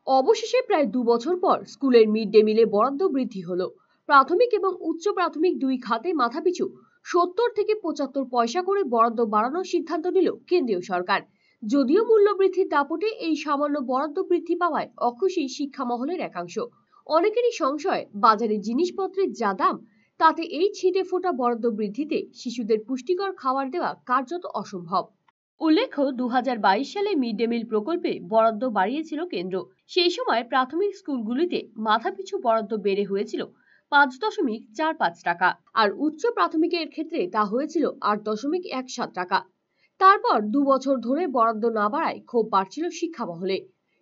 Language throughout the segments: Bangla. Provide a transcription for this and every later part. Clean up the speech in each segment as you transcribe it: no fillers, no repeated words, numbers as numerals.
অবশেষে প্রায় 2 বছর পর স্কুলের মিড ডে মিলে বরাদ্দ বৃদ্ধি হলো। প্রাথমিক এবং উচ্চ প্রাথমিক দুই খাতে মাথাপিছু 70 থেকে 75 পয়সা করে বরাদ্দ বাড়ানোর সিদ্ধান্ত নিল কেন্দ্রীয় সরকার। যদিও মূল্য বৃদ্ধির দাপটে এই সামান্য বরাদ্দ বৃদ্ধি পাওয়ায় অখুশি শিক্ষা মহলের একাংশ। অনেকেরই সংশয়, বাজারে জিনিসপত্রের যা দাম তাতে এই ছিটে ফোটা বরাদ্দ বৃদ্ধিতে শিশুদের পুষ্টিকর খাবার দেওয়া কার্যত অসম্ভব। উল্লেখ্য, 2022 সালে মিড ডে মিল প্রকল্পে বরাদ্দ বাড়িয়েছিল কেন্দ্র। সেই সময় প্রাথমিক স্কুলগুলিতে মাথাপিছু বরাদ্দ বেড়ে হয়েছিল 5.45 টাকা, আর উচ্চ প্রাথমিকের ক্ষেত্রে তা হয়েছিল 8.17 টাকা। তারপর 2 বছর ধরে বরাদ্দ না বাড়ায় ক্ষোভ বাড়ছিল শিক্ষা মহলে।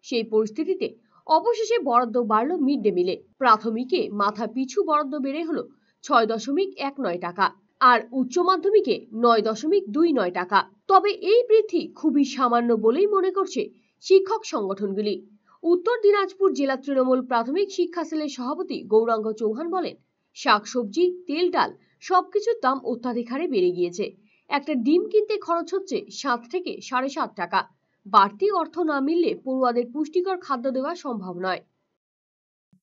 সেই পরিস্থিতিতে অবশেষে বরাদ্দ বাড়ল মিড ডে মিলে। প্রাথমিকে মাথা পিছু বরাদ্দ বেড়ে হলো 6.19 টাকা, আর উচ্চ মাধ্যমিকে 9.29 টাকা। তবে এই বৃদ্ধি খুবই সামান্য বলেই মনে করছে শিক্ষক সংগঠনগুলি। উত্তর দিনাজপুর জেলা তৃণমূল প্রাথমিক শিক্ষা সেলের সভাপতি গৌরাঙ্গ চৌহান বলেন, শাকসবজি, তেল, ডাল সবকিছুর দাম অত্যাধিক হারে বেড়ে গিয়েছে। একটা ডিম কিনতে খরচ হচ্ছে 7 থেকে 7.5 টাকা। বাড়তি অর্থ না মিললে পড়ুয়াদের পুষ্টিকর খাদ্য দেওয়া সম্ভব নয়।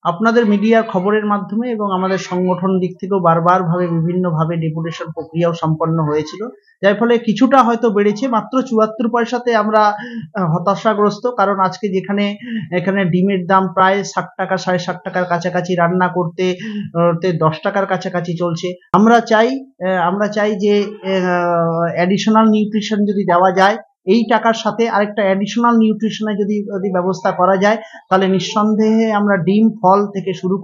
আপনাদের মিডিয়ার খবরের মাধ্যমে এবং আমাদের সংগঠন দিক থেকেও বারবার ভাবে বিভিন্ন ভাবে ডেপুটেশন প্রক্রিয়াও সম্পন্ন হয়েছিল, যার ফলে কিছুটা হয়তো বেড়েছে। মাত্র 74 পয়সাতে আমরা হতাশাগ্রস্ত, কারণ আজকে যেখানে এখানে ডিমের দাম প্রায় 60 টাকা 60.5 টাকার কাছাকাছি, রান্না করতে 10 টাকার কাছাকাছি চলছে। আমরা চাই যে অ্যাডিশনাল নিউট্রিশন যদি দেওয়া যায়, এই টাকার সাথে আরেকটা অ্যাডিশনাল নিউট্রিশনের যদি ব্যবস্থা করা যায়, তাহলে নিঃসন্দেহে আমরা ডিম, ফল থেকে শুরু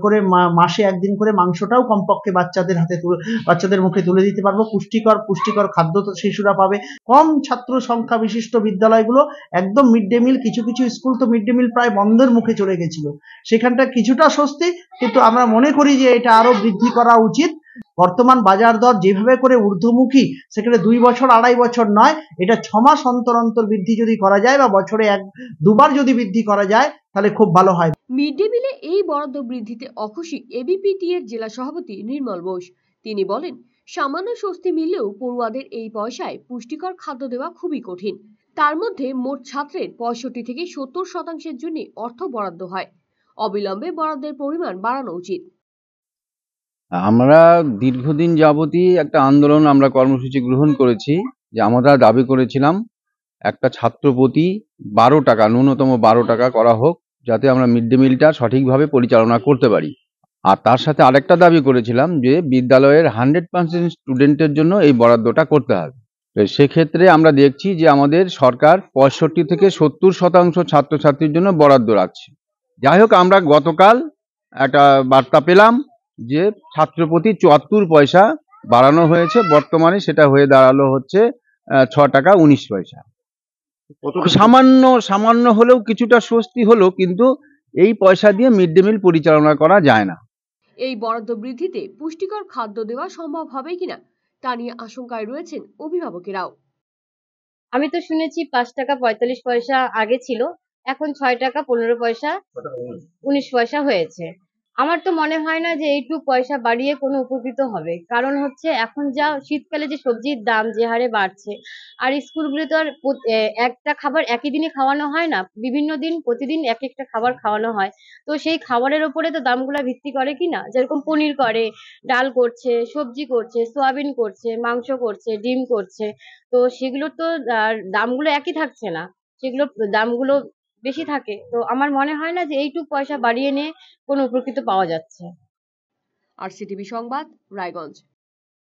করে মাসে একদিন করে মাংসটাও কমপক্ষে বাচ্চাদের মুখে তুলে দিতে পারবো। পুষ্টিকর খাদ্য তো শিশুরা পাবে। কম ছাত্র সংখ্যা বিশিষ্ট বিদ্যালয়গুলো একদম মিড ডে মিল, কিছু কিছু স্কুল তো মিড ডে মিল প্রায় বন্ধের মুখে চলে গেছিল, সেখানটা কিছুটা স্বস্তি, কিন্তু আমরা মনে করি যে এটা আরো বৃদ্ধি করা উচিত। বর্তমান বাজার দর যেভাবে করে ঊর্ধ্বমুখী, সেখানে 2 বছর 2.5 বছর নয়, এটা 6 মাস অন্তর অন্তর বৃদ্ধি যদি করা যায় বা বছরে 1-2 বার যদি বৃদ্ধি করা যায়, তাহলে খুব ভালো হয়। মিড ডে মিলে এই বরাদ্দ বৃদ্ধিতে অখুশি এবিপিটি এর জেলা সভাপতি নির্মল বোস। তিনি বলেন, সামান্য স্বস্তি মিললেও পড়ুয়াদের এই পয়সায় পুষ্টিকর খাদ্য দেওয়া খুবই কঠিন। তার মধ্যে মোট ছাত্রের 65 থেকে 70% জন্য অর্থ বরাদ্দ হয়। অবিলম্বে বরাদ্দের পরিমাণ বাড়ানো উচিত। আমরা দীর্ঘদিন যাবতই একটা আন্দোলন, আমরা কর্মসূচি গ্রহণ করেছি যে আমরা দাবি করেছিলাম একটা ছাত্র প্রতি 12 টাকা, ন্যূনতম 12 টাকা করা হোক, যাতে আমরা মিড ডে মিলটা সঠিকভাবে পরিচালনা করতে পারি। আর তার সাথে আরেকটা দাবি করেছিলাম যে বিদ্যালয়ের 100% স্টুডেন্টের জন্য এই বরাদ্দটা করতে হবে। সেক্ষেত্রে আমরা দেখছি যে আমাদের সরকার 65 থেকে 70% ছাত্রছাত্রীর জন্য বরাদ্দ রাখছে। যাই হোক, আমরা গতকাল একটা বার্তা পেলাম যে ছাত্রপ্রতি 74 পয়সা বাড়ানো হয়েছে, বর্তমানে সেটা হয়ে দাঁড়ালো হচ্ছে 6 টাকা 19 পয়সা। সামান্য হলেও কিছুটা স্বস্তি হলো, কিন্তু এই পয়সা দিয়ে মিড ডে মিল পরিচালনা করা যায় না। এই বরাদ্দ বৃদ্ধিতে পুষ্টিকর খাদ্য দেওয়া সম্ভব হবে কিনা তা নিয়ে আশঙ্কায় রয়েছেন অভিভাবকেরাও। আমি তো শুনেছি 5 টাকা 45 পয়সা আগে ছিল, এখন 6 টাকা 15 পয়সা 19 পয়সা হয়েছে। আমার তো মনে হয় না যে এইটুকু পয়সা বাড়িয়ে কোনো উপকৃত হবে, কারণ হচ্ছে এখন যা শীতকালে যে সবজির দাম যে হারে বাড়ছে, আর স্কুলগুলো তো আর একটা খাবার একই দিনে খাওয়ানো হয় না, বিভিন্ন দিন প্রতিদিন এক একটা খাবার খাওয়ানো হয়। তো সেই খাবারের ওপরে তো দামগুলো ভিত্তি করে কি না, যেরকম পনির করে, ডাল করছে, সবজি করছে, সোয়াবিন করছে, মাংস করছে, ডিম করছে, তো সেগুলোর তো দামগুলো একই থাকছে না, সেগুলো দামগুলো বেশি থাকে। তো আমার মনে হয় না যে এইটুকু পয়সা বাড়িয়ে নিয়ে কোনো উপকৃত পাওয়া যাচ্ছে। RCTV সংবাদ, রায়গঞ্জ।